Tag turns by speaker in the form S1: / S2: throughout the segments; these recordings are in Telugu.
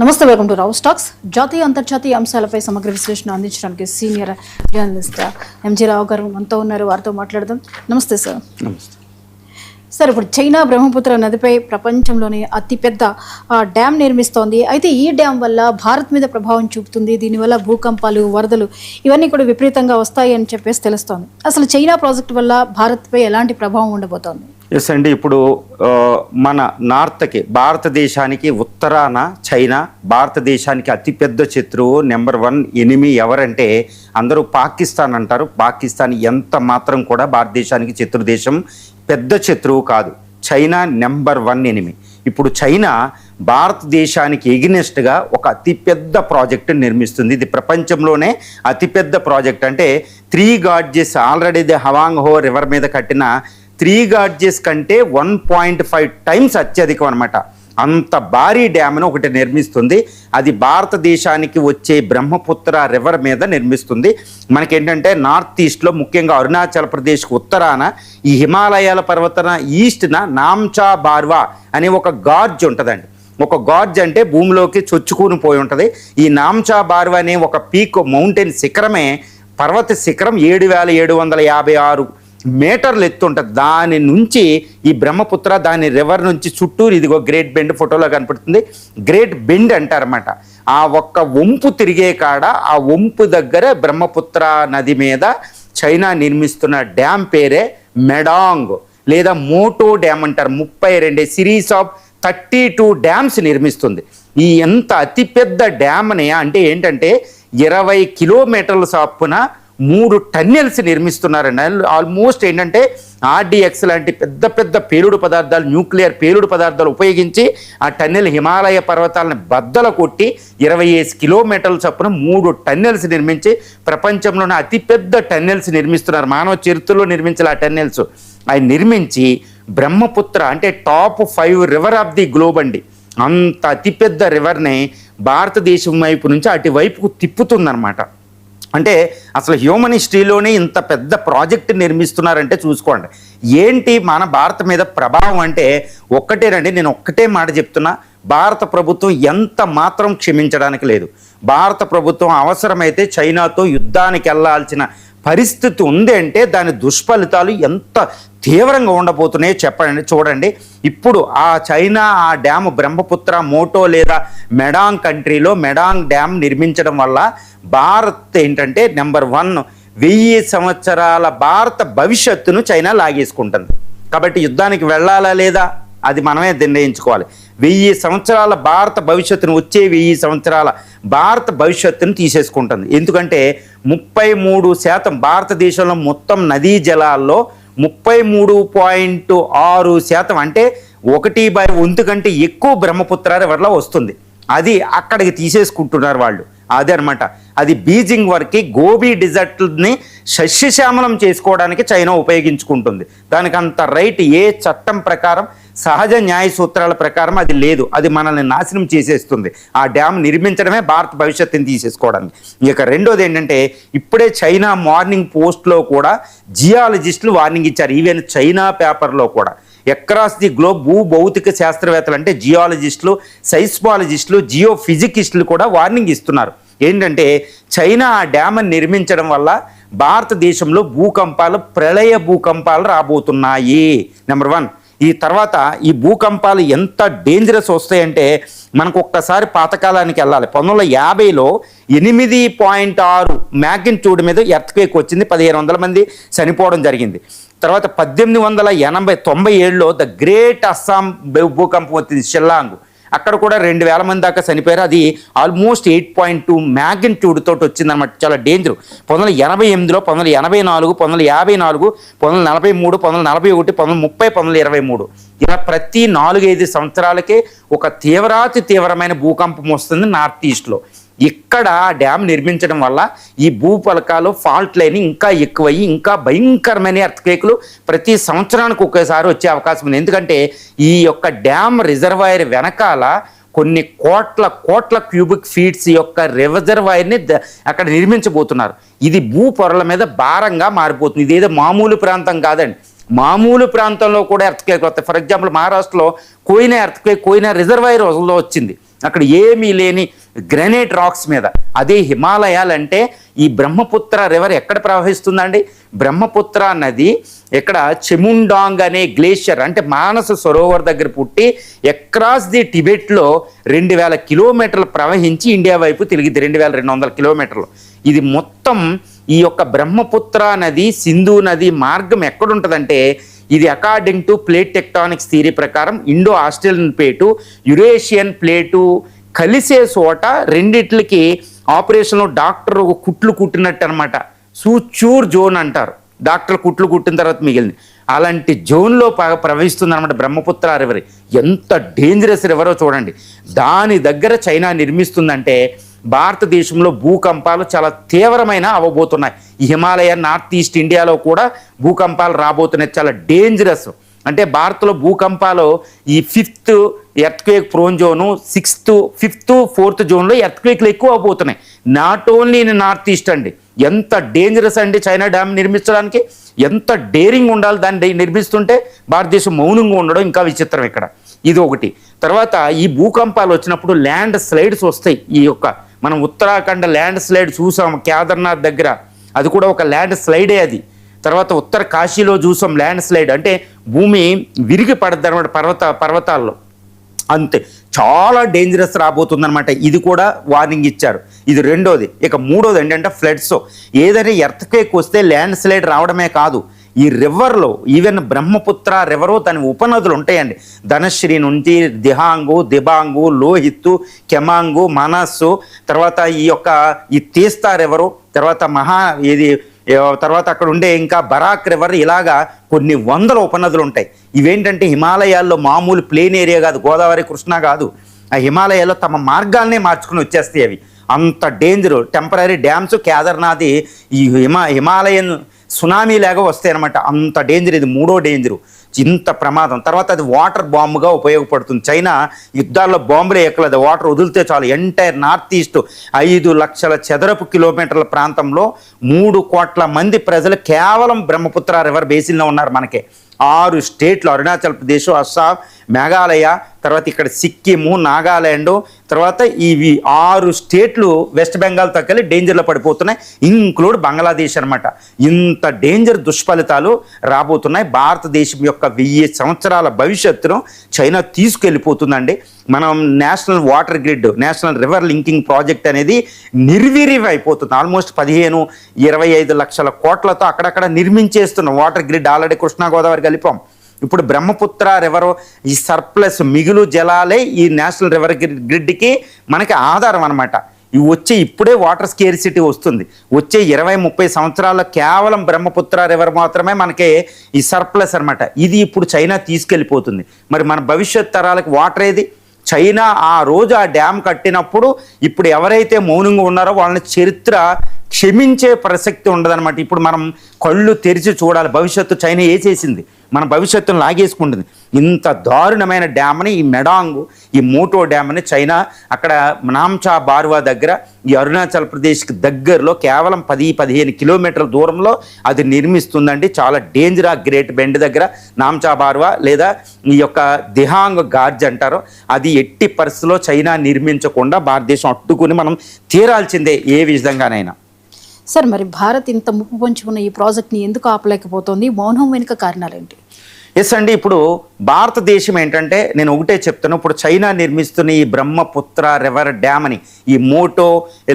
S1: నమస్తే, వెల్కమ్ టు రావు స్టాక్స్. జాతీయ అంతర్జాతీయ అంశాలపై సమగ్ర విశ్లేషణ అందించడానికి సీనియర్ జర్నలిస్ట్ ఎంజీ రావు గారు మనతో ఉన్నారు. వారితో మాట్లాడదాం. నమస్తే సార్.
S2: నమస్తే
S1: సార్, ఇప్పుడు చైనా బ్రహ్మపుత్ర నదిపై ప్రపంచంలోనే అతిపెద్ద డ్యామ్ నిర్మిస్తోంది. అయితే ఈ డ్యామ్ వల్ల భారత్ మీద ప్రభావం చూపుతుంది. దీనివల్ల భూకంపాలు, వరదలు ఇవన్నీ కూడా విపరీతంగా వస్తాయి అని చెప్పేసి తెలుస్తోంది. అసలు చైనా ప్రాజెక్టు వల్ల భారత్పై ఎలాంటి ప్రభావం ఉండబోతోంది?
S2: ఎస్ అండి, ఇప్పుడు మన నార్త్కి భారతదేశానికి ఉత్తరాన చైనా, భారతదేశానికి అతిపెద్ద శత్రువు నెంబర్ 1 ఎనిమి ఎవరంటే అందరూ పాకిస్తాన్ అంటారు. పాకిస్తాన్ ఎంత మాత్రం కూడా భారతదేశానికి శత్రుదేశం, పెద్ద శత్రువు కాదు. China number 1 enemy. ఇప్పుడు చైనా భారతదేశానికి ఎగినెస్ట్గా ఒక అతిపెద్ద ప్రాజెక్టు నిర్మిస్తుంది. ఇది ప్రపంచంలోనే అతిపెద్ద ప్రాజెక్ట్. అంటే 3 గార్జెస్ ఆల్రెడీ హవాంగ్ హో రివర్ మీద కట్టిన 3 గార్జెస్ కంటే 1.5 టైమ్స్ అత్యధికం అనమాట. అంత భారీ డ్యామ్ను ఒకటి నిర్మిస్తుంది. అది భారతదేశానికి వచ్చే బ్రహ్మపుత్ర రివర్ మీద నిర్మిస్తుంది. మనకేంటంటే నార్త్ ఈస్ట్లో, ముఖ్యంగా అరుణాచల్ ప్రదేశ్కి ఉత్తరాన ఈ హిమాలయాల పర్వతన ఈస్ట్న నామ్చా బార్వా అనే ఒక గార్జ్ ఉంటుందండి. ఒక గార్జ్ అంటే భూమిలోకి చొచ్చుకుని పోయి ఉంటుంది. ఈ నామ్చా బార్వా అనే ఒక పీక్ మౌంటైన్ శిఖరమే, పర్వత శిఖరం 7,756 మీటర్లు ఎత్తు ఉంటుంది. దాని నుంచి ఈ బ్రహ్మపుత్ర, దాని రివర్ నుంచి చుట్టూరు ఇదిగో గ్రేట్ బెండ్ ఫోటోలో కనపడుతుంది. గ్రేట్ బెండ్ అంటారన్నమాట. ఆ ఒక్క వంపు తిరిగే కాడ, ఆ వంపు దగ్గర బ్రహ్మపుత్ర నది మీద చైనా నిర్మిస్తున్న డ్యామ్ పేరే మెడాంగ్ లేదా మోటో డ్యామ్ అంటారు. 32 సిరీస్ ఆఫ్ 32 డ్యామ్స్ నిర్మిస్తుంది. ఈ ఎంత అతిపెద్ద డ్యామ్ని అంటే ఏంటంటే 20 కిలోమీటర్ల చొప్పున 3 టన్నెల్స్ నిర్మిస్తున్నారండి. ఆల్మోస్ట్ ఏంటంటే RDX లాంటి పెద్ద పెద్ద పేలుడు పదార్థాలు, న్యూక్లియర్ పేలుడు పదార్థాలు ఉపయోగించి ఆ టన్నెల్ హిమాలయ పర్వతాలను బద్దల కొట్టి 25 కిలోమీటర్ల చొప్పున 3 టన్నెల్స్ నిర్మించి ప్రపంచంలోనే అతిపెద్ద టన్నెల్స్ నిర్మిస్తున్నారు. మానవ చరిత్రలో నిర్మించాలి ఆ టన్నెల్స్. అవి నిర్మించి బ్రహ్మపుత్ర అంటే top 5 river of the globe అండి. అంత అతిపెద్ద రివర్ని భారతదేశం వైపు నుంచి అటువైపుకు తిప్పుతుందన్నమాట. అంటే అసలు హ్యూమన్ హిస్టరీలోనే ఇంత పెద్ద ప్రాజెక్ట్ నిర్మిస్తున్నారంటే చూసుకోండి. ఏంటి మన భారత మీద ప్రభావం అంటే ఒక్కటేనండి. నేను ఒక్కటే మాట చెప్తున్నా, భారత ప్రభుత్వం ఎంత మాత్రం క్షమించడానికి లేదు. భారత ప్రభుత్వం అవసరమైతే చైనాతో యుద్ధానికి వెళ్ళాల్సిన పరిస్థితి ఉంది అంటే దాని దుష్ఫలితాలు ఎంత తీవ్రంగా ఉండబోతున్నాయో చెప్పండి. చూడండి, ఇప్పుడు ఆ చైనా ఆ డ్యామ్ బ్రహ్మపుత్ర మోటో లేదా మెడాంగ్ కంట్రీలో మెడాంగ్ డ్యామ్ నిర్మించడం వల్ల భారత్ ఏంటంటే నెంబర్ 1 1000 సంవత్సరాల భారత భవిష్యత్తును చైనా లాగేసుకుంటుంది. కాబట్టి యుద్ధానికి వెళ్ళాలా లేదా అది మనమే నిర్ణయించుకోవాలి. 1000 సంవత్సరాల భారత భవిష్యత్తును, వచ్చే 1000 సంవత్సరాల భారత భవిష్యత్తును తీసేసుకుంటుంది. ఎందుకంటే 33% భారతదేశంలో మొత్తం నదీ జలాల్లో 33.6% అంటే 1/1 కంటే ఎక్కువ బ్రహ్మపుత్ర రివర్లో వస్తుంది. అది అక్కడికి తీసేసుకుంటున్నారు వాళ్ళు. అదే అనమాట. అది బీజింగ్ వరకు గోబీ డిజర్ట్ని సస్యశ్యామలం చేసుకోవడానికి చైనా ఉపయోగించుకుంటుంది. దానికి అంత రైట్ ఏ చట్టం ప్రకారం, సహజ న్యాయ సూత్రాల ప్రకారం అది లేదు. అది మనల్ని నాశనం చేసేస్తుంది. ఆ డ్యామ్ నిర్మించడమే భారత భవిష్యత్తుని తీసేసుకోవడానికి. ఇక రెండోది ఏంటంటే ఇప్పుడే చైనా మార్నింగ్ పోస్ట్లో కూడా జియాలజిస్టులు వార్నింగ్ ఇచ్చారు. ఈవెన్ చైనా పేపర్లో కూడా అక్రాస్ ది గ్లోబ్ భౌతిక శాస్త్రవేత్తలు అంటే జియాలజిస్టులు, సైస్మాలజిస్టులు, జియోఫిజికిస్టులు కూడా వార్నింగ్ ఇస్తున్నారు. ఏంటంటే చైనా ఆ డ్యామ్ని నిర్మించడం వల్ల భారతదేశంలో భూకంపాలు, ప్రళయ భూకంపాలు రాబోతున్నాయి. నెంబర్ 1. ఈ తర్వాత ఈ భూకంపాలు ఎంత డేంజరస్ వస్తాయంటే మనకు ఒక్కసారి పాతకాలానికి వెళ్ళాలి. 1950లో 8.6 మ్యాగ్నిట్యూడ్ మీద ఎర్త్క్వేక్ వచ్చింది. 1500 మంది చనిపోవడం జరిగింది. తర్వాత 1897లో ద గ్రేట్ అస్సాం భూకంపం వచ్చింది షిల్లాంగ్. అక్కడ కూడా 2000 మంది దాకా చనిపోయారు. అది ఆల్మోస్ట్ 8.2 మ్యాగ్నిట్యూడ్ తోటి వచ్చిందనమాట. చాలా డేంజర్. 1988లో, 1984, 1954, 1943, 1941, 1930, 1923 ఇలా ప్రతి 4-5 సంవత్సరాలకే ఒక తీవ్రమైన భూకంపం వస్తుంది నార్త్ ఈస్ట్లో. ఇక్కడ డ్యామ్ నిర్మించడం వల్ల ఈ భూపలకాలు ఫాల్ట్ లైన్ ఇంకా ఎక్కువయ్యి ఇంకా భయంకరమైన ఎర్త్క్వేక్లు ప్రతి సంవత్సరానికి ఒకేసారి వచ్చే అవకాశం ఉంది. ఎందుకంటే ఈ యొక్క డ్యామ్ రిజర్వాయర్ వెనకాల కొన్ని కోట్ల క్యూబిక్ ఫీట్స్ యొక్క రిజర్వాయర్ని అక్కడ నిర్మించబోతున్నారు. ఇది భూ పొరల మీద భారంగా మారిపోతుంది. ఇదేదో మామూలు ప్రాంతం కాదండి. మామూలు ప్రాంతంలో కూడా ఎర్త్క్వేక్ వస్తాయి. ఫర్ ఎగ్జాంపుల్ మహారాష్ట్రలో కోయినా ఎర్త్క్వేక్ కోయినా రిజర్వాయర్ వచ్చింది. అక్కడ ఏమీ లేని గ్రానైట్ రాక్స్ మీద. అదే హిమాలయాలంటే ఈ బ్రహ్మపుత్ర రివర్ ఎక్కడ ప్రవహిస్తుందండి? బ్రహ్మపుత్ర నది ఇక్కడ చెముండాంగ్ అనే గ్లేషియర్ అంటే మానస సరోవర్ దగ్గర పుట్టి అక్రాస్ ది టిబెట్లో 2000 కిలోమీటర్లు ప్రవహించి ఇండియా వైపు తిరిగింది. 2200 కిలోమీటర్లు. ఇది మొత్తం ఈ యొక్క బ్రహ్మపుత్ర నది సింధు నది మార్గం ఎక్కడుంటుందంటే ఇది according to plate tectonics theory ప్రకారం Indo Australian plate Eurasian plate కలిసే చోట రెండిట్లకి ఆపరేషన్లో డాక్టర్ కుట్లు కుట్టినట్టు అనమాట. సూచూర్ జోన్ అంటారు. డాక్టర్ కుట్లు కుట్టిన తర్వాత మిగిలింది. అలాంటి జోన్లో ప్రవహిస్తుంది అనమాట బ్రహ్మపుత్ర రివర్. ఎంత డేంజరస్ రివరో చూడండి. దాని దగ్గర చైనా నిర్మిస్తుందంటే భారతదేశంలో భూకంపాలు చాలా తీవ్రమైన అవ్వబోతున్నాయి. ఈ హిమాలయ నార్త్ ఈస్ట్ ఇండియాలో కూడా భూకంపాలు రాబోతున్నాయి. చాలా డేంజరస్. అంటే భారత్లో భూకంపాలు ఈ 5th earthquake prone zone, 6th, 5th, 4th జోన్లో ఎర్త్క్వేక్లు ఎక్కువ అవబోతున్నాయి. Not only in north east అండి. ఎంత డేంజరస్ అండి చైనా డ్యామ్ నిర్మించడానికి. ఎంత డేరింగ్ ఉండాలి దాన్ని నిర్మిస్తుంటే. భారతదేశం మౌనంగా ఉండడం ఇంకా విచిత్రం ఇక్కడ. ఇది ఒకటి. తర్వాత ఈ భూకంపాలు వచ్చినప్పుడు ల్యాండ్ స్లైడ్స్ వస్తాయి. ఈ యొక్క మనం ఉత్తరాఖండ్ ల్యాండ్ స్లైడ్ చూసాం కేదార్నాథ్ దగ్గర. అది కూడా ఒక ల్యాండ్ స్లైడే అది. తర్వాత ఉత్తర కాశీలో చూసాం ల్యాండ్ స్లైడ్. అంటే భూమి విరిగి పడద్దు అనమాట పర్వతాల్లో. అంతే, చాలా డేంజరస్ రాబోతుందన్నమాట. ఇది కూడా వార్నింగ్ ఇచ్చారు. ఇది రెండోది. ఇక మూడోది ఏంటంటే ఫ్లడ్స్. ఏదైనా ఎర్త్క్వేక్ వస్తే ల్యాండ్ స్లైడ్ రావడమే కాదు, ఈ రివర్లో ఈవెన్ బ్రహ్మపుత్ర రివరు దాని ఉపనదులు ఉంటాయండి. ధనశ్రీ నుంచి దిహాంగు, దిబాంగు, లోహిత్తు, కెమాంగు, మనస్సు, తర్వాత ఈ తీస్తా రివరు, తర్వాత తర్వాత అక్కడ ఉండే ఇంకా బరాక్ రివర్, ఇలాగా కొన్ని వందల ఉపనదులు ఉంటాయి. ఇవేంటంటే హిమాలయాల్లో మామూలు ప్లేన్ ఏరియా కాదు, గోదావరి కృష్ణ కాదు. ఆ హిమాలయాల్లో తమ మార్గాల్నే మార్చుకుని వచ్చేస్తాయి అవి. అంత డేంజరు. టెంపరీ డ్యామ్స్ కేదార్నాథ్ ఈ హిమాలయన్ సునామీ లాగా వస్తాయి అనమాట. అంత డేంజర్. ఇది మూడో డేంజరు. ఇంత ప్రమాదం. తర్వాత అది వాటర్ బాంబుగా ఉపయోగపడుతుంది. చైనా యుద్ధాల్లో బాంబులు ఎక్కలేదు, వాటర్ వదిలితే చాలు. ఎంటైర్ నార్త్ ఈస్ట్ 5 లక్షల చదరపు కిలోమీటర్ల ప్రాంతంలో 3 కోట్ల మంది ప్రజలు కేవలం బ్రహ్మపుత్ర రివర్ బేసిన్లో ఉన్నారు. మనకే 6 స్టేట్లు, అరుణాచల్ ప్రదేశ్, అస్సాం, మేఘాలయ, తర్వాత ఇక్కడ సిక్కిము, నాగాల్యాండ్, తర్వాత ఇవి 6 స్టేట్లు వెస్ట్ బెంగాల్ తక్కలి డేంజర్లో పడిపోతున్నాయి, ఇంక్లూడ్ బంగ్లాదేశ్ అనమాట. ఇంత డేంజర్ దుష్ఫలితాలు రాబోతున్నాయి. భారతదేశం యొక్క 1000 సంవత్సరాల భవిష్యత్తును చైనా తీసుకెళ్ళిపోతుందండి. మనం national water grid, national river linking project అనేది నిర్వీర్యం అయిపోతుంది. ఆల్మోస్ట్ 15-25 లక్షల కోట్లతో అక్కడక్కడ నిర్మించేస్తున్నాం water grid. Already Krishna Godavari కలిపాం. ఇప్పుడు బ్రహ్మపుత్ర రివర్ ఈ సర్ప్లస్ మిగులు జలాలే ఈ నేషనల్ రివర్ గ్రిడ్కి మనకి ఆధారం అనమాట. ఇవి ఇప్పుడే వాటర్ స్కేర్సిటీ వస్తుంది. వచ్చే 20-30 సంవత్సరాల్లో కేవలం బ్రహ్మపుత్ర రివర్ మాత్రమే మనకి ఈ సర్ప్లస్ అనమాట. ఇది ఇప్పుడు చైనా తీసుకెళ్ళిపోతుంది. మరి మన భవిష్యత్ తరాలకు వాటర్ ఏది? చైనా ఆ రోజు ఆ డ్యామ్ కట్టినప్పుడు ఇప్పుడు ఎవరైతే మౌనంగా ఉన్నారో వాళ్ళని చరిత్ర క్షమించే ప్రసక్తి ఉండదన్నమాట. ఇప్పుడు మనం కళ్ళు తెరిచి చూడాలి. భవిష్యత్తు చైనా చేసింది మన భవిష్యత్తును లాగేసుకుంటుంది. ఇంత దారుణమైన డ్యామ్ని, ఈ మెడాంగ్, ఈ మోటో డ్యామ్ని చైనా అక్కడ నామ్చా బార్వా దగ్గర ఈ అరుణాచల్ ప్రదేశ్కి దగ్గరలో కేవలం 10-15 కిలోమీటర్ల దూరంలో అది నిర్మిస్తుందండి. చాలా డేంజర్. ఆ గ్రేట్ బెండ్ దగ్గర నామ్చా బార్వా లేదా ఈ యొక్క దిహాంగ్ గార్జ్ అంటారు. అది ఎట్టి పరిస్థితుల్లో చైనా నిర్మించకుండా భారతదేశం అట్టుకుని మనం తీరాల్సిందే ఏ విధంగానైనా.
S1: సార్, మరి భారత్ ఇంత ముప్పు పొంచి ఉన్న ఈ ప్రాజెక్ట్ని ఎందుకు ఆపలేకపోతుంది? మౌనం వెనుక కారణాలు ఏంటి?
S2: ఎస్ అండి, ఇప్పుడు భారతదేశం ఏంటంటే నేను ఒకటే చెప్తాను. ఇప్పుడు చైనా నిర్మిస్తున్న ఈ బ్రహ్మపుత్ర రివర్ డ్యామ్ అని, ఈ మోటో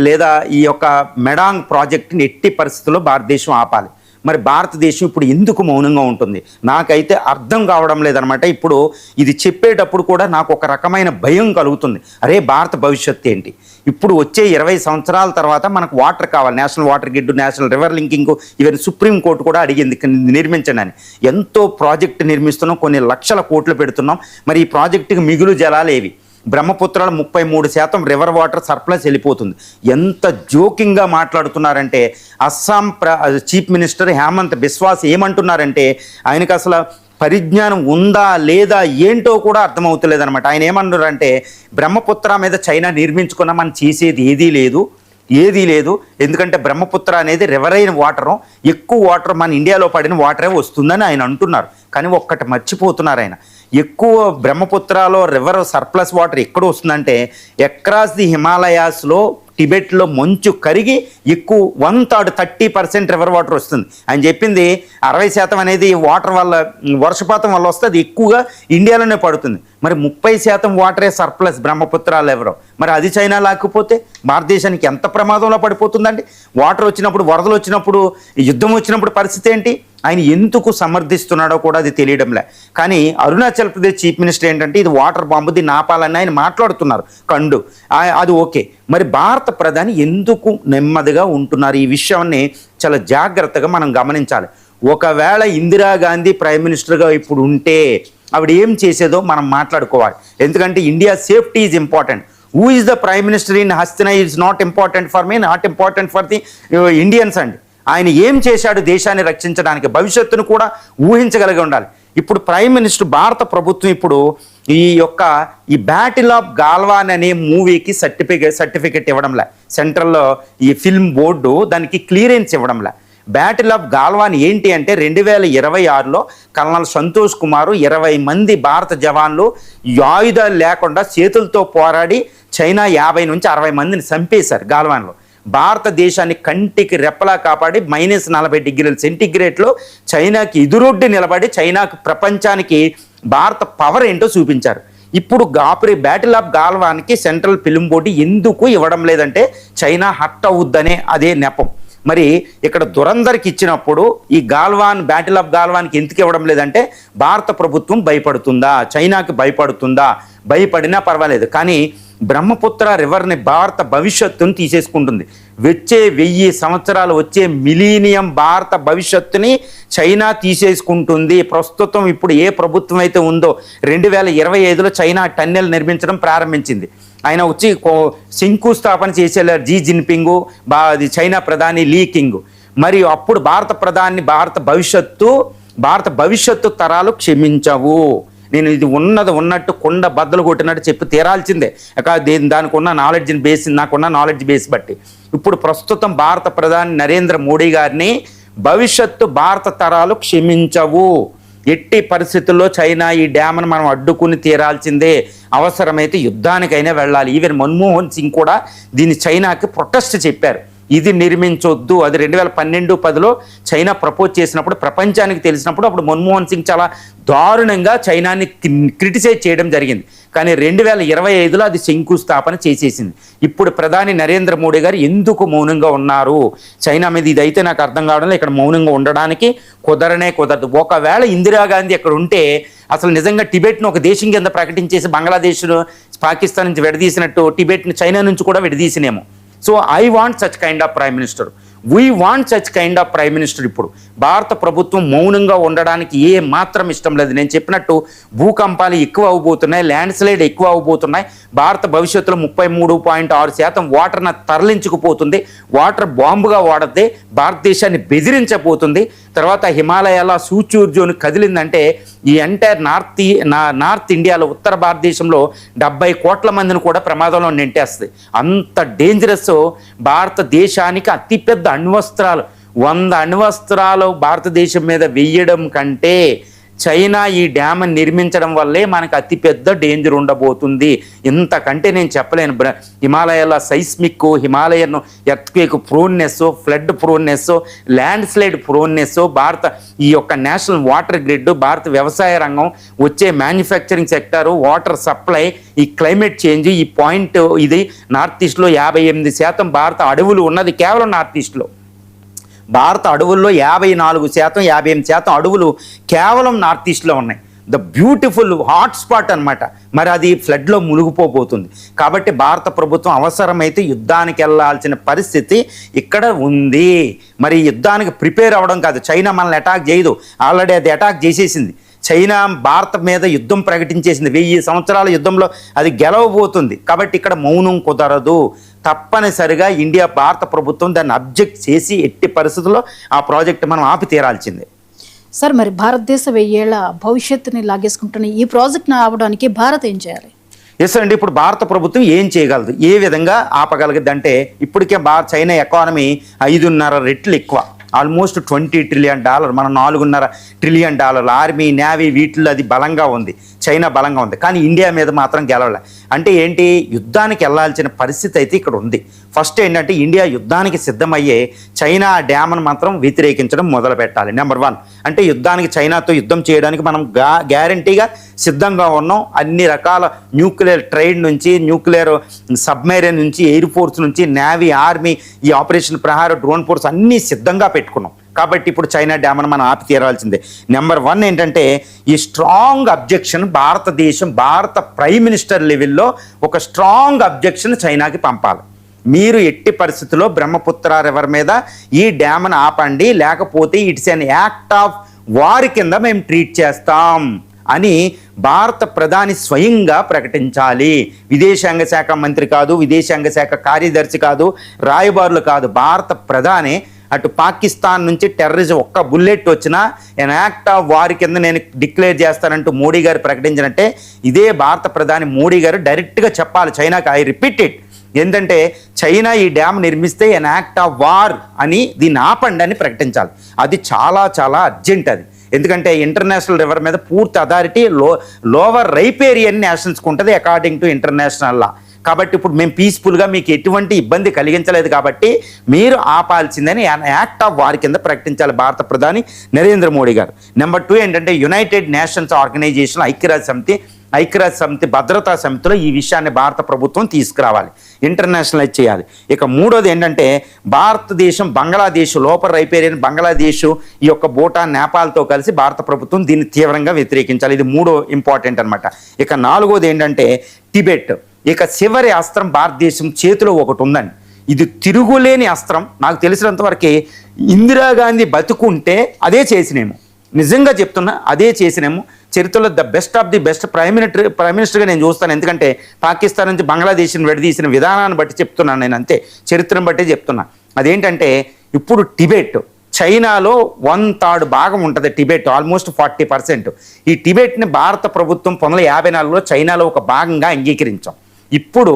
S2: లేదా ఈ యొక్క మెడాంగ్ ప్రాజెక్ట్ని ఎట్టి పరిస్థితుల్లో భారతదేశం ఆపాలి. మరి భారతదేశం ఇప్పుడు ఎందుకు మౌనంగా ఉంటుంది? నాకైతే అర్థం కావడం లేదనమాట. ఇప్పుడు ఇది చెప్పేటప్పుడు కూడా నాకు ఒక రకమైన భయం కలుగుతుంది. అరే, భారత భవిష్యత్తు ఏంటి? ఇప్పుడు వచ్చే 20 సంవత్సరాల తర్వాత మనకు వాటర్ కావాలి. National water grid, national river linking, even supreme court కూడా అడిగింది నిర్మించండి అని. ఎంతో ప్రాజెక్టు నిర్మిస్తున్నాం, కొన్ని లక్షల కోట్లు పెడుతున్నాం. మరి ఈ ప్రాజెక్టుకి మిగులు జలాలు ఏవి? బ్రహ్మపుత్రలో 33% రివర్ వాటర్ సర్ప్లస్ వెళ్ళిపోతుంది. ఎంత జోకింగ్గా మాట్లాడుతున్నారంటే అస్సాం చీఫ్ మినిస్టర్ హేమంత్ బిశ్వాస్ ఏమంటున్నారంటే ఆయనకు అసలు పరిజ్ఞానం ఉందా లేదా ఏంటో కూడా అర్థమవుతలేదన్నమాట. ఆయన ఏమన్నారంటే బ్రహ్మపుత్ర మీద చైనా నిర్మించుకున్న మనం చేసేది ఏదీ లేదు. ఎందుకంటే బ్రహ్మపుత్ర అనేది రివర్ అయిన వాటరు, ఎక్కువ వాటర్ మన ఇండియాలో పడిన వాటరే వస్తుందని ఆయన అంటున్నారు. కానీ ఒక్కటి మర్చిపోతున్నారు ఆయన, ఎక్కువ బ్రహ్మపుత్రలో రివర్ సర్ప్లస్ వాటర్ ఎక్కడ వస్తుందంటే అక్రాస్ ది హిమాలయాస్లో టిబెట్లో మంచు కరిగి ఎక్కువ 1/3 30% రివర్ వాటర్ వస్తుంది. ఆయన చెప్పింది 60% అనేది వాటర్ వల్ల వర్షపాతం వల్ల వస్తే అది ఎక్కువగా ఇండియాలోనే పడుతుంది. మరి 30% వాటరే సర్ప్లస్ బ్రహ్మపుత్రాలు ఎవరో, మరి అది చైనా లేకపోతే భారతదేశానికి ఎంత ప్రమాదంలో పడిపోతుందండి. వాటర్ వచ్చినప్పుడు, వరదలు వచ్చినప్పుడు, యుద్ధం వచ్చినప్పుడు పరిస్థితి ఏంటి? ఆయన ఎందుకు సమర్థిస్తున్నాడో కూడా అది తెలియడంలే. కానీ అరుణాచల్ ప్రదేశ్ చీఫ్ మినిస్టర్ ఏంటంటే ఇది వాటర్ బాంబు, దీన్ని ఆపాలని ఆయన మాట్లాడుతున్నారు కండు, అది ఓకే. మరి భారత ప్రధాని ఎందుకు నెమ్మదిగా ఉంటున్నారు? ఈ విషయాన్ని చాలా జాగ్రత్తగా మనం గమనించాలి. ఒకవేళ ఇందిరాగాంధీ ప్రైమ్ మినిస్టర్గా ఇప్పుడు ఉంటే ఆవిడ ఏం చేసేదో మనం మాట్లాడుకోవాలి. ఎందుకంటే India safety is important. Who is the prime minister in Hastina is not important for me, not important for the Indians అండి. ఆయన ఏం చేశాడు దేశాన్ని రక్షించడానికి, భవిష్యత్తును కూడా ఊహించగలిగి ఉండాలి. ఇప్పుడు ప్రైమ్ మినిస్టర్, భారత ప్రభుత్వం ఇప్పుడు ఈ బ్యాటిల్ ఆఫ్ గాల్వాన్ అనే మూవీకి సర్టిఫికెట్ ఇవ్వడంలే. సెంట్రల్లో ఈ ఫిల్మ్ బోర్డు దానికి క్లియరెన్స్ ఇవ్వడంలే. బ్యాటిల్ ఆఫ్ గాల్వాన్ ఏంటి అంటే 2026లో కల్నల్ సంతోష్ కుమార్ 20 మంది భారత జవాన్లు ఆయుధాలు లేకుండా చేతులతో పోరాడి చైనా 50 నుంచి 60 మందిని చంపేశారు గాల్వాన్లో. భారతదేశాన్ని కంటికి రెప్పలా కాపాడి -40 డిగ్రీల సెంటిగ్రేడ్లో చైనాకి ఎదురొడ్డి నిలబడి చైనాకు, ప్రపంచానికి భారత పవర్ ఏంటో చూపించారు. ఇప్పుడు బ్యాటిల్ ఆఫ్ గాల్వాన్కి సెంట్రల్ ఫిల్మ్ బోర్డు ఎందుకు ఇవ్వడం లేదంటే చైనా హర్ట్ అవుద్దనే అదే నెపం. మరి ఇక్కడ దురందర్కి ఇచ్చినప్పుడు ఈ బ్యాటిల్ ఆఫ్ గాల్వాన్కి ఎందుకు ఇవ్వడం లేదంటే భారత ప్రభుత్వం భయపడుతుందా, చైనాకి భయపడుతుందా? భయపడినా పర్వాలేదు, కానీ బ్రహ్మపుత్ర రివర్ని భారత భవిష్యత్తును తీసేసుకుంటుంది. వచ్చే 1000 సంవత్సరాలు, వచ్చే మిలీనియం భారత భవిష్యత్తుని చైనా తీసేసుకుంటుంది. ప్రస్తుతం ఇప్పుడు ఏ ప్రభుత్వం అయితే ఉందో 2025లో చైనా టన్నెల్ నిర్మించడం ప్రారంభించింది. ఆయన వచ్చి శంకుస్థాపన చేసేలారు జీ జిన్పింగ్, అది చైనా ప్రధాని లీ కింగ్. మరి అప్పుడు భారత భవిష్యత్తు తరాలు క్షమించవు. నేను ఇది ఉన్నట్టు కొండ బద్దలు కొట్టినట్టు చెప్పి తీరాల్సిందే. దానికి ఉన్న నాకున్న నాలెడ్జ్ బేస్ బట్టి ఇప్పుడు ప్రస్తుతం భారత ప్రధాని నరేంద్ర మోడీ గారిని భవిష్యత్తు భారత తరాలు క్షమించవు. ఎట్టి పరిస్థితుల్లో చైనా ఈ డ్యామ్ను మనం అడ్డుకుని తీరాల్సిందే, అవసరమైతే యుద్ధానికైనా వెళ్ళాలి. ఈవెన్ మన్మోహన్ సింగ్ కూడా దీన్ని చైనాకి ప్రొటెస్ట్ చెప్పారు, ఇది నిర్మించొద్దు. అది 2012-10లో చైనా ప్రపోజ్ చేసినప్పుడు, ప్రపంచానికి తెలిసినప్పుడు అప్పుడు మన్మోహన్ సింగ్ చాలా దారుణంగా చైనాని క్రిటిసైజ్ చేయడం జరిగింది. కానీ 2025లో అది శంకుస్థాపన చేసేసింది. ఇప్పుడు ప్రధాని నరేంద్ర మోడీ గారు ఎందుకు మౌనంగా ఉన్నారు చైనా మీద? ఇదైతే నాకు అర్థం కావడంలో ఇక్కడ మౌనంగా ఉండడానికి కుదరదు. ఒకవేళ ఇందిరాగాంధీ అక్కడ ఉంటే అసలు నిజంగా టిబెట్ను ఒక దేశం కింద ప్రకటించేసి బంగ్లాదేశ్, పాకిస్తాన్ నుంచి విడదీసినట్టు టిబెట్ని చైనా నుంచి కూడా విడదీసినేమో. So I want such kind of prime minister, we want such kind of prime minister. ఇప్పుడు భారత ప్రభుత్వం మౌనంగా ఉండడానికి ఏ మాత్రం ఇష్టం లేదు. నేను చెప్పినట్టు భూకంపాలు ఎక్కువ అవబోతున్నాయి, ల్యాండ్ స్లైడ్ ఎక్కువ అవబోతున్నాయి. భారత భవిష్యత్తులో 33.6% వాటర్ను తరలించుకుపోతుంది. వాటర్ బాంబుగా వాడద్దే భారతదేశాన్ని బెదిరించబోతుంది. తర్వాత హిమాలయాల సూచూర్ జోన్ కదిలిందంటే ఈ ఎంటైర్ నార్త్ ఇండియాలో, ఉత్తర భారతదేశంలో 70 కోట్ల మందిని కూడా ప్రమాదంలో నెంటేస్తుంది. అంత డేంజరస్. భారతదేశానికి అతిపెద్ద అణ్వస్త్రాలు, 100 అణ్వస్త్రాలు భారతదేశం మీద వెయ్యడం కంటే చైనా ఈ డ్యామ్ నిర్మించడం వల్లే మనకు అతిపెద్ద డేంజర్ ఉండబోతుంది. ఇంతకంటే నేను చెప్పలేను. హిమాలయాల seismic, Himalayan earthquake proneness, flood proneness, landslide proneness, ఈ యొక్క నేషనల్ వాటర్ గ్రిడ్, భారత వ్యవసాయ రంగం, వచ్చే మ్యానుఫ్యాక్చరింగ్ సెక్టారు, వాటర్ సప్లై, ఈ క్లైమేట్ చేంజ్, ఈ పాయింట్, ఇది నార్త్ ఈస్ట్లో 58% భారత అడవులు ఉన్నది కేవలం నార్త్ ఈస్ట్లో. భారత అడవుల్లో 54%, 58% అడవులు కేవలం నార్త్ ఈస్ట్లో ఉన్నాయి. ద బ్యూటిఫుల్ హాట్స్పాట్ అనమాట. మరి అది ఫ్లడ్లో మునిగిపోబోతుంది. కాబట్టి భారత ప్రభుత్వం అవసరమైతే యుద్ధానికి వెళ్ళాల్సిన పరిస్థితి ఇక్కడ ఉంది. మరి యుద్ధానికి ప్రిపేర్ అవ్వడం కాదు. చైనా మనల్ని అటాక్ చేయదు, ఆల్రెడీ అది అటాక్ చేసేసింది. చైనా భారత మీద యుద్ధం ప్రకటించేసింది. 1000 సంవత్సరాల యుద్ధంలో అది గెలవబోతుంది. కాబట్టి ఇక్కడ మౌనం కుదరదు. తప్పనిసరిగా భారత ప్రభుత్వం దాన్ని అబ్జెక్ట్ చేసి ఎట్టి పరిస్థితుల్లో ఆ ప్రాజెక్ట్ మనం ఆపి తీరాల్సిందే.
S1: సార్, మరి భారతదేశ 1000 ఏళ్ల భవిష్యత్తుని లాగేసుకుంటున్న ఈ ప్రాజెక్ట్ను ఆపడానికి భారత్ ఏం చేయాలి?
S2: ఎస్ అండి, ఇప్పుడు భారత ప్రభుత్వం ఏం చేయగలదు, ఏ విధంగా ఆపగలగదు అంటే ఇప్పటికే చైనా ఎకానమీ 5.5 రెట్లు ఎక్కువ, ఆల్మోస్ట్ $20 ట్రిలియన్, మనం $4.5 ట్రిలియన్. ఆర్మీ, నేవీ వీటిల్లో అది బలంగా ఉంది. చైనా బలంగా ఉంది, కానీ ఇండియా మీద మాత్రం గెలవలే. అంటే ఏంటి, యుద్ధానికి వెళ్ళాల్సిన పరిస్థితి అయితే ఇక్కడ ఉంది. ఫస్ట్ ఏంటంటే ఇండియా యుద్ధానికి సిద్ధమయ్యే చైనా డ్యామ్ను మాత్రం వ్యతిరేకించడం మొదలు పెట్టాలి. నెంబర్ 1 అంటే యుద్ధానికి చైనాతో యుద్ధం చేయడానికి మనం గ్యారంటీగా సిద్ధంగా ఉన్నాం. అన్ని రకాల న్యూక్లియర్ ట్రైడ్ నుంచి, న్యూక్లియర్ సబ్మెరైన్ నుంచి, ఎయిర్ ఫోర్స్ నుంచి, నేవీ, ఆర్మీ, ఈ ఆపరేషన్ ప్రహార, డ్రోన్ ఫోర్స్ అన్నీ సిద్ధంగా పెట్టుకున్నాం. కాబట్టి ఇప్పుడు చైనా డ్యామ్ను మనం ఆపి తీరాల్సిందే. నెంబర్ 1 ఏంటంటే ఈ స్ట్రాంగ్ అబ్జెక్షన్ భారతదేశం, భారత ప్రైమ్ మినిస్టర్ లెవెల్లో ఒక స్ట్రాంగ్ అబ్జెక్షన్ చైనాకి పంపాలి. మీరు ఎట్టి పరిస్థితుల్లో బ్రహ్మపుత్ర రివర్ మీద ఈ డ్యామ్ను ఆపండి, లేకపోతే it's an act of war కింద మేము ట్రీట్ చేస్తాం అని భారత ప్రధాని స్వయంగా ప్రకటించాలి. విదేశాంగ శాఖ మంత్రి కాదు, విదేశాంగ శాఖ కార్యదర్శి కాదు, రాయబారులు కాదు, భారత ప్రధాని అటు పాకిస్తాన్ నుంచి టెర్రరిజం ఒక్క బుల్లెట్ వచ్చినా ఎన్ యాక్ట్ ఆఫ్ వార్ కింద నేను డిక్లేర్ చేస్తానంటూ మోడీ గారు ప్రకటించినట్టే ఇదే భారత ప్రధాని మోడీ గారు డైరెక్ట్గా చెప్పాలి చైనాకి. I repeat it. ఏంటంటే చైనా ఈ డ్యామ్ నిర్మిస్తే ఎన్ యాక్ట్ ఆఫ్ వార్ అని దీన్ని ఆపండి అని ప్రకటించాలి. అది చాలా చాలా అర్జెంట్ అది. ఎందుకంటే ఇంటర్నేషనల్ రివర్ మీద పూర్తి అథారిటీ లోవర్ రైపేరియన్ నేషన్స్కి ఉంటుంది అకార్డింగ్ టు ఇంటర్నేషనల్ లా. కాబట్టి ఇప్పుడు మేము పీస్ఫుల్గా మీకు ఎటువంటి ఇబ్బంది కలిగించలేదు కాబట్టి మీరు ఆపాల్సిందని యాక్ట్ ఆఫ్ వార్ కింద ప్రకటించాలి భారత ప్రధాని నరేంద్ర మోడీ గారు. నెంబర్ 2 ఏంటంటే యునైటెడ్ నేషన్స్ ఆర్గనైజేషన్, ఐక్యరాజ్య సమితి భద్రతా సమితిలో ఈ విషయాన్ని భారత ప్రభుత్వం తీసుకురావాలి, ఇంటర్నేషనలైజ్ చేయాలి. ఇక 3వది ఏంటంటే భారతదేశం, బంగ్లాదేశ్, లోపర్ రైపేరియన్ బంగ్లాదేశ్, ఈ యొక్క భూటాన్, నేపాల్తో కలిసి భారత ప్రభుత్వం దీన్ని తీవ్రంగా వ్యతిరేకించాలి. ఇది 3 ఇంపార్టెంట్ అనమాట. ఇక 4వది ఏంటంటే టిబెట్. ఇక చివరి అస్త్రం భారతదేశం చేతిలో ఒకటి ఉందండి, ఇది తిరుగులేని అస్త్రం. నాకు తెలిసినంతవరకు ఇందిరాగాంధీ బతుకుంటే అదే చేసినేమో, నిజంగా చెప్తున్నా అదే చేసినేమో. చరిత్రలో the best of the best prime మినిస్టర్గా నేను చూస్తాను. ఎందుకంటే పాకిస్తాన్ నుంచి బంగ్లాదేశ్ని విడదీసిన విధానాన్ని బట్టి చెప్తున్నాను నేను, అంతే చరిత్రను బట్టి చెప్తున్నా. అదేంటంటే ఇప్పుడు టిబెట్ చైనాలో 1/3 భాగం ఉంటుంది. Tibet almost 40%. ఈ టిబెట్ని భారత ప్రభుత్వం 1954లో చైనాలో ఒక భాగంగా అంగీకరించాం. ఇప్పుడు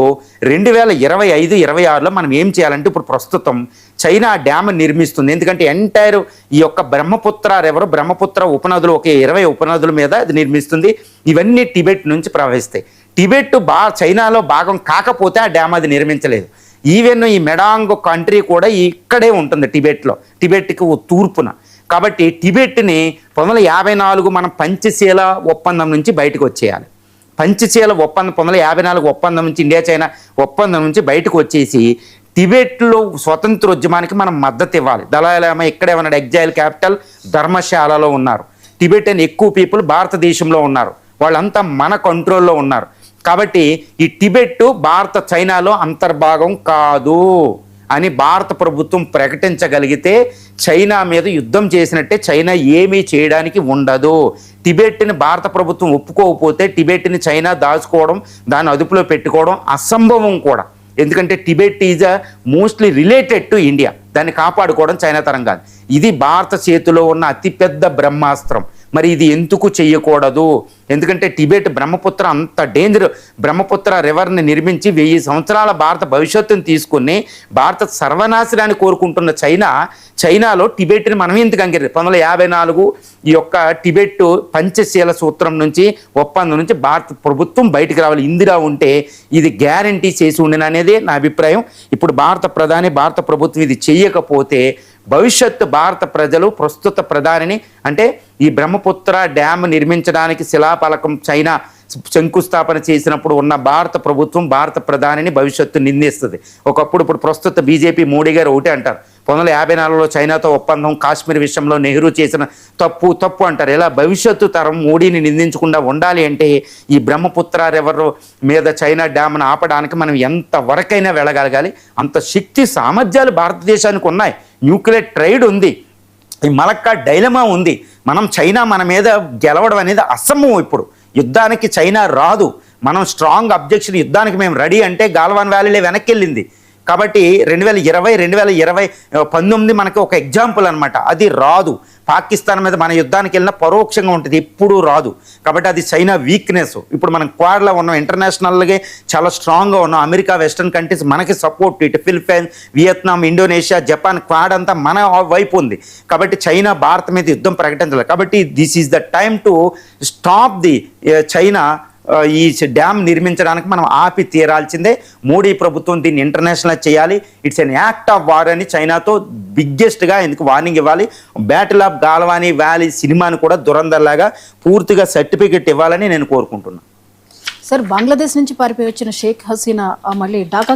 S2: 2025-26లో మనం ఏం చేయాలంటే ఇప్పుడు ప్రస్తుతం చైనా డ్యామ్ నిర్మిస్తుంది. ఎందుకంటే ఎంటైర్ ఈ యొక్క బ్రహ్మపుత్ర రివర్, బ్రహ్మపుత్ర ఉపనదులు, ఒక 20 ఉపనదుల మీద అది నిర్మిస్తుంది. ఇవన్నీ టిబెట్ నుంచి ప్రవహిస్తాయి. టిబెట్ చైనాలో భాగం కాకపోతే ఆ డ్యామ్ అది నిర్మించలేదు. ఈవెన్ ఈ మెడాంగ్ కంట్రీ కూడా ఇక్కడే ఉంటుంది టిబెట్కి తూర్పున. కాబట్టి టిబెట్ని 1954 మనం పంచశీల ఒప్పందం నుంచి బయటకు వచ్చేయాలి. పంచశీల ఒప్పందం 1954 ఒప్పందం నుంచి, ఇండియా చైనా ఒప్పందం నుంచి బయటకు వచ్చేసి టిబెట్లో స్వతంత్రోద్యమానికి మనం మద్దతు ఇవ్వాలి. దళాయిలామా ఇక్కడే ఉన్నాడు, ఎగ్జైల్ క్యాపిటల్ ధర్మశాలలో ఉన్నారు. టిబెటన్ ఎక్కువ పీపుల్ భారతదేశంలో ఉన్నారు, వాళ్ళంతా మన కంట్రోల్లో ఉన్నారు. కాబట్టి ఈ టిబెట్ భారత చైనాలో అంతర్భాగం కాదు అని భారత ప్రభుత్వం ప్రకటించగలిగితే చైనా మీద యుద్ధం చేసినట్టే, చైనా ఏమీ చేయడానికి ఉండదు. టిబెట్ని భారత ప్రభుత్వం ఒప్పుకోకపోతే టిబెట్ని చైనా దాచుకోవడం, దాన్ని అదుపులో పెట్టుకోవడం అసంభవం కూడా. ఎందుకంటే Tibet is mostly related to India, దాన్ని కాపాడుకోవడం చైనా తరం కాదు. ఇది భారత చేతిలో ఉన్న అతిపెద్ద బ్రహ్మాస్త్రం. మరి ఇది ఎందుకు చెయ్యకూడదు? ఎందుకంటే టిబెట్ బ్రహ్మపుత్ర అంత డేంజర్. బ్రహ్మపుత్ర రివర్ని నిర్మించి 1000 సంవత్సరాల భారత భవిష్యత్తును తీసుకుని భారత సర్వనాశనాన్ని కోరుకుంటున్న చైనాలో టిబెట్ని మనం ఎందుకు అంగీకరించాలి? 1954 ఈ యొక్క టిబెట్ పంచశీల సూత్రం నుంచి, ఒప్పందం నుంచి భారత ప్రభుత్వం బయటికి రావాలి. ఇందిరా ఉంటే ఇది గ్యారంటీ చేసి ఉండిన అనేది నా అభిప్రాయం. ఇప్పుడు భారత ప్రధాని, భారత ప్రభుత్వం ఇది చెయ్యకపోతే భవిష్యత్తు భారత ప్రజలు ప్రస్తుత ప్రధానిని, అంటే ఈ బ్రహ్మపుత్ర డ్యామ్ నిర్మించడానికి శిలాఫలకం చైనా శంకుస్థాపన చేసినప్పుడు ఉన్న భారత ప్రభుత్వం భారత ప్రధానిని భవిష్యత్తు నిందిస్తుంది. ఇప్పుడు ప్రస్తుత బీజేపీ మోడీ గారు ఒకటే అంటారు, 1954లో చైనాతో ఒప్పందం, కాశ్మీర్ విషయంలో నెహ్రూ చేసిన తప్పు అంటారు. ఇలా భవిష్యత్తు తరం మోడీని నిందించకుండా ఉండాలి అంటే ఈ బ్రహ్మపుత్ర రివర్ మీద చైనా డ్యామ్ను ఆపడానికి మనం ఎంతవరకైనా వెళ్ళగలగాలి. అంత శక్తి సామర్థ్యాలు భారతదేశానికి ఉన్నాయి. న్యూక్లియర్ ట్రైడ్ ఉంది, ఈ మలక్కా డైలమా ఉంది. చైనా మన మీద గెలవడం అనేది అసంభవం. ఇప్పుడు యుద్ధానికి చైనా రాదు. మనం స్ట్రాంగ్ అబ్జెక్షన్, యుద్ధానికి మేము రెడీ అంటే గాల్వాన్ వ్యాలీలో వెనక్కి వెళ్ళింది. కాబట్టి 2019 మనకి ఒక ఎగ్జాంపుల్ అనమాట. అది రాదు. పాకిస్తాన్ మీద మన యుద్ధానికి వెళ్ళినా పరోక్షంగా ఉంటుంది, ఎప్పుడూ రాదు. కాబట్టి అది చైనా వీక్నెస్. ఇప్పుడు మనం క్వాడ్లో ఉన్నాం, ఇంటర్నేషనల్గా చాలా స్ట్రాంగ్గా ఉన్నాం. అమెరికా, వెస్టర్న్ కంట్రీస్ మనకి సపోర్ట్, ఇటు Philippines, Vietnam, Indonesia, Japan, quad అంతా మన వైపు ఉంది. కాబట్టి చైనా భారత్ మీద యుద్ధం ప్రకటించలేదు. కాబట్టి this is the time to stop the China. ఈ డ్యామ్ నిర్మించడానికి మనం ఆపి తీరాల్సిందే. మోడీ ప్రభుత్వం దీన్ని ఇంటర్నేషనల్ చేయాలి. It's an act of war అని చైనాతో బిగ్గెస్ట్గా ఎందుకు వార్నింగ్ ఇవ్వాలి. బ్యాటిల్ ఆఫ్ గాల్వానీ వ్యాలీ సినిమాని కూడా దురందర్లాగా పూర్తిగా సర్టిఫికెట్ ఇవ్వాలని నేను కోరుకుంటున్నాను.
S1: సార్, బంగ్లాదేశ్ నుంచి పారిపోయి వచ్చిన షేక్ హసీనా మళ్ళీ ఢాకా